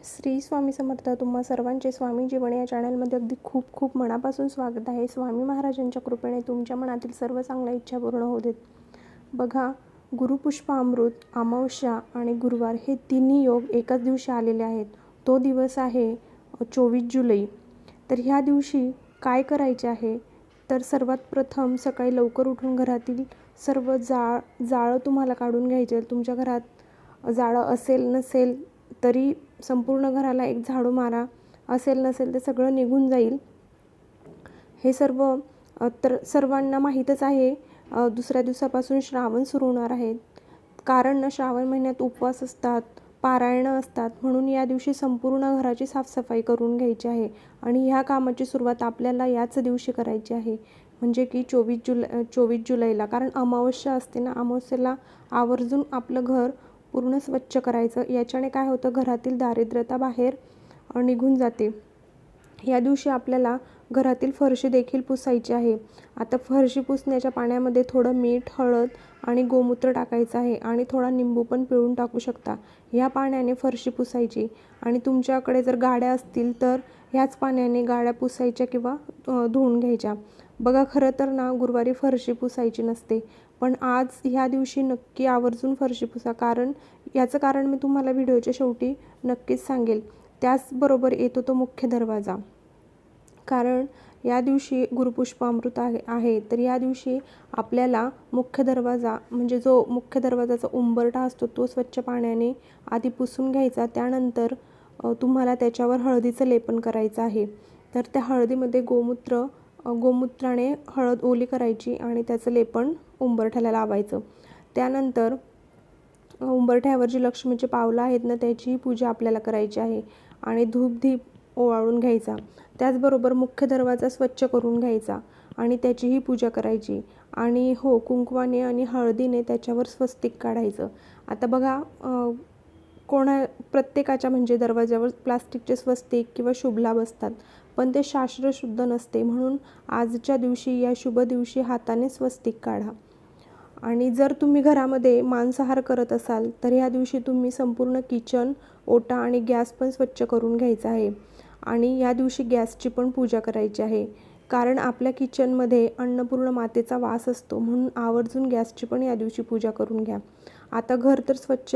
श्री स्वामी समर्थ. तुम्हा सर्वांचे स्वामी जीवन या चॅनलमध्ये अगदी खूप खूप मनापासून स्वागत आहे. स्वामी महाराजांच्या कृपेने तुमच्या मनातील सर्व चांगल्या इच्छा पूर्ण होऊ देत. बघा, गुरुपुष्पामृत, अमावस्या आणि गुरुवार हे तिन्ही योग एकाच दिवशी आलेले आहेत. तो दिवस आहे 24 जुलै. तर ह्या दिवशी काय करायचे आहे, तर सर्वात प्रथम सकाळी लवकर उठून घरातील सर्व जाळं तुम्हाला काढून घ्यायचे. तुमच्या घरात जाळं असेल नसेल तरी संपूर्ण घराला एक झाडू मारा. असेल नसेल तर सगळं निघून जाईल. हे सर्व तर सर्वांना माहीतच आहे. दुसऱ्या दिवसापासून श्रावण सुरू होणार आहे. कारण श्रावण महिन्यात उपवास असतात, पारायणं असतात, म्हणून या दिवशी संपूर्ण घराची साफसफाई करून घ्यायची आहे. आणि ह्या कामाची सुरुवात आपल्याला याच दिवशी करायची आहे, म्हणजे की 24 जुलैला. कारण अमावस्या असते ना, अमावस्येला आवर्जून आपलं घर पूर्ण स्वच्छ करायचं. याच्याने काय होतं, घरातील दारिद्र्यता बाहेर निघून जाते. या दिवशी आपल्याला घरातील फरशी देखील पुसायची आहे. आता फरशी पुसण्याच्या पाण्यामध्ये थोडं मीठ, हळद आणि गोमूत्र टाकायचं आहे आणि थोडा निंबू पण पिळून टाकू शकता. ह्या पाण्याने फरशी पुसायची. आणि तुमच्याकडे जर गाड्या असतील तर ह्याच पाण्याने गाड्या पुसायच्या किंवा धुवून घ्यायच्या. बघा, खरं तर ना गुरुवारी फरशी पुसायची नसते, पण आज ह्या दिवशी नक्की आवर्जून फरशी पुसा. याचं कारण मी तुम्हाला व्हिडिओच्या शेवटी नक्कीच सांगेल. त्याचबरोबर येतो तो मुख्य दरवाजा. कारण या दिवशी गुरुपुष्पामृत आहे. तर या दिवशी आपल्याला मुख्य दरवाजा, म्हणजे जो मुख्य दरवाजाचा उंबरठा असतो तो स्वच्छ पाण्याने आधी पुसून घ्यायचा. त्यानंतर तुम्हाला त्याच्यावर हळदीचं लेपन करायचं आहे. तर त्या हळदीमध्ये गोमूत्राने हळद ओली करायची आणि त्याचं लेपन उंबरठ्याला लावायचं. त्यानंतर उंबरठ्यावर जी लक्ष्मीची पावलं आहेत ना, त्याचीही पूजा आपल्याला करायची आहे आणि धूपदीप ओवाळून घ्यायचा. त्याचबरोबर मुख्य दरवाजा स्वच्छ करून घ्यायचा आणि त्याचीही पूजा करायची. आणि हो, कुंकवाने आणि हळदीने त्याच्यावर स्वस्तिक काढायचं. आता बघा, प्रत्येकाच्या म्हणजे दरवाजावर प्लास्टिकचे स्वस्तिक किंवा शुभलाभ असतात, पण ते शास्त्रशुद्ध नसते. म्हणून आजच्या दिवशी, या शुभ दिवशी हाताने स्वस्तिक काढा. आणि जर तुम्ही घरामध्ये मांसाहार करत असाल तर ह्या दिवशी तुम्ही संपूर्ण किचन, ओटा आणि गॅस पण स्वच्छ करून घ्यायचा आहे. आणि या दिवशी गॅसची पण पूजा करायची आहे. कारण आपल्या किचनमध्ये अन्नपूर्ण मातेचा वास असतो, म्हणून आवर्जून गॅसची पण या दिवशी पूजा करून घ्या. आता घर तर स्वच्छ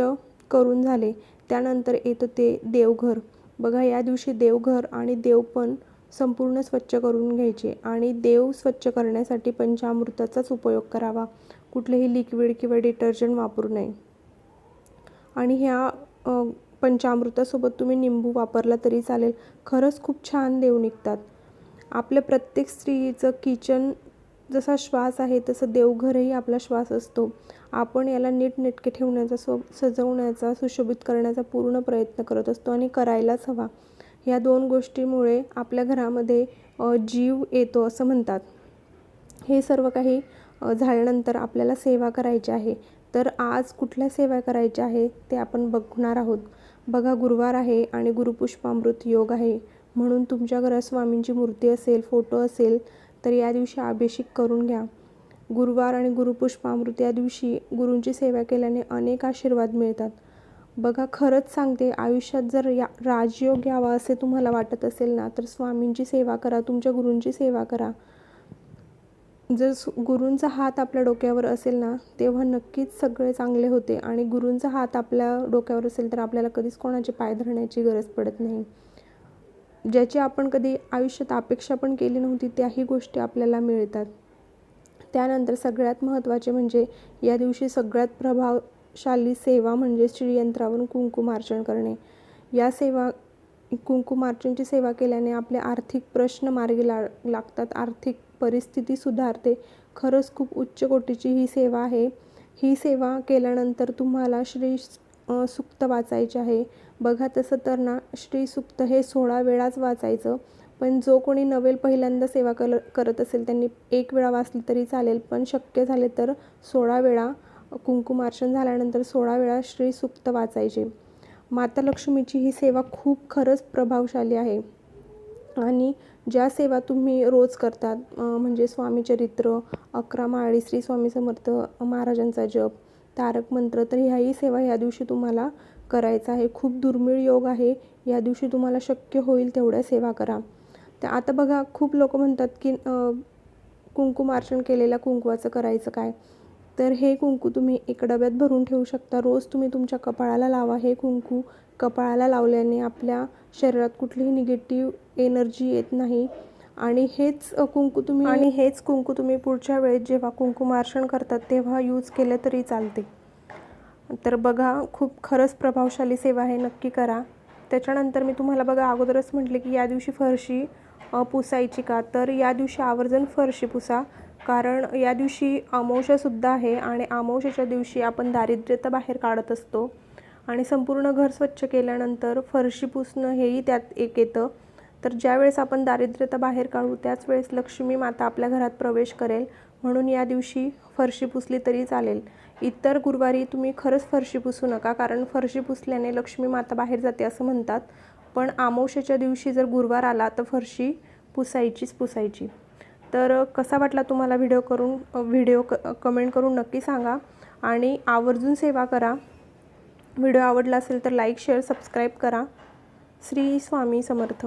करून झाले, त्यानंतर येतं ते देवघर. बघा, या दिवशी देवघर आणि देव पण संपूर्ण स्वच्छ करून घ्यायचे. आणि देव स्वच्छ करण्यासाठी पंचामृताचाच उपयोग करावा. कुठलेही लिक्विड किंवा डिटर्जंट वापरू नये. आणि ह्या पंचामृतासोबत तुम्ही निंबू वापरला तरी चालेल. खरंच खूप छान देव निघतात. आपल्या प्रत्येक स्त्रीचं किचन जसा श्वास आहे तसं देवघरही आपला श्वास असतो. आपण याला नीटनेटके ठेवण्याचा, सजवण्याचा, सुशोभित करण्याचा पूर्ण प्रयत्न करत असतो आणि करायलाच हवा. ह्या दोन गोष्टीमुळे आपल्या घरामध्ये जीव येतो असं म्हणतात. हे सर्व काही झाल्यानंतर आपल्याला सेवा करायची आहे. तर आज कुठल्या सेवा करायच्या आहे ते आपण बघणार आहोत. बघा, गुरुवार आहे आणि गुरुपुष्पामृत योग आहे, म्हणून तुमच्या घरात स्वामींची मूर्ती असेल, फोटो असेल तर या दिवशी अभिषेक करून घ्या. गुरुवार आणि गुरुपुष्पामृत या दिवशी गुरूंची सेवा केल्याने अनेक आशीर्वाद मिळतात. बघा, खरंच सांगते, आयुष्यात जर राजयोग यावा असे तुम्हाला वाटत असेल ना, तर स्वामींची सेवा करा, तुमच्या गुरूंची सेवा करा. जर गुरूंचा हात आपल्या डोक्यावर असेल ना, तेव्हा नक्कीच सगळे चांगले होते. आणि गुरूंचा हात आपल्या डोक्यावर असेल तर आपल्याला कधीच कोणाचे पाय धरण्याची गरज पडत नाही. ज्याची आपण कधी आयुष्यात अपेक्षा पण केली नव्हती त्याही गोष्टी आपल्याला मिळतात. त्यानंतर सगळ्यात महत्त्वाचे म्हणजे या दिवशी सगळ्यात प्रभावशाली सेवा म्हणजे श्रीयंत्रावरून कुंकुमार्चन करणे. कुंकुमार्चनची सेवा केल्याने आपले आर्थिक प्रश्न मार्गी लागतात, आर्थिक परिस्थिती सुधारते. खरंच खूप उच्च कोटीची ही सेवा आहे. ही सेवा केल्यानंतर तुम्हाला श्री सुक्त वाचायचे आहे. बघा, तसं तर ना, श्री सुक्त हे 16 वेळाच वाचायचं, पण जो कोणी नवेल पहिल्यांदा सेवा करत असेल त्यांनी 1 वेळा वाचली तरी चालेल, पण शक्य झाले तर 16 वेळा, कुंकुमार्चन झाल्यानंतर 16 वेळा श्री सुक्त वाचायचे. माता लक्ष्मीची ही सेवा खूप खरंच प्रभावशाली आहे. आणि ज्या सेवा तुम्ही रोज करतात, म्हणजे स्वामी चरित्र, 11 माळी, श्री स्वामी समर्थ महाराजांचा जप, तारक मंत्र, तर ह्याही सेवा ह्या दिवशी तुम्हाला करायचा आहे. खूप दुर्मिळ योग आहे. या दिवशी तुम्हाला शक्य होईल तेवढ्या सेवा करा. तर आता बघा, खूप लोक म्हणतात की कुंकुमार्चन केलेल्या कुंकवाचं करायचं काय. तर हे कुंकू तुम्ही एक डब्यात भरून ठेवू शकता. रोज तुम्ही तुमच्या कपाळाला लावा. हे कुंकू कपाळाला लावल्याने आपल्या शरीरात कुठलीही निगेटिव्ह एनर्जी येत नाही. आणि हेच कुंकू तुम्ही पुढच्या वेळेस जेव्हा कुंकुमार्चन करतात तेव्हा यूज केलं तरी चालते. तर बघा, खूप खरंच प्रभावशाली सेवा आहे, नक्की करा. त्याच्यानंतर मी तुम्हाला बघा अगोदरच म्हटले की या दिवशी फरशी पुसायची का. तर या दिवशी आवर्जून फरशी पुसा, कारण या दिवशी अमावस्यासुद्धा आहे आणि अमावस्येच्या दिवशी आपण दारिद्र्यता बाहेर काढत असतो. आणि संपूर्ण घर स्वच्छ केल्यानंतर फरशी पुसणं हेही त्यात एक येतं. तर ज्यावेळेस आपण दारिद्र्यता बाहेर काढू त्याच वेळेस लक्ष्मी माता आपल्या घरात प्रवेश करेल. म्हणून या दिवशी फरशी पुसली तरी चालेल. इतर गुरुवारी तुम्ही खरंच फरशी पुसू नका, कारण फरशी पुसल्याने लक्ष्मी माता बाहेर जाते असं म्हणतात. पण अमावस्येच्या दिवशी जर गुरुवार आला तर फरशी पुसायची. तर कसा वाटला तुम्हाला व्हिडिओ कमेंट करून नक्की सांगा आणि आवर्जून सेवा करा. व्हिडिओ आवडला असेल तर लाईक, शेअर, सबस्क्राईब करा. श्री स्वामी समर्थ.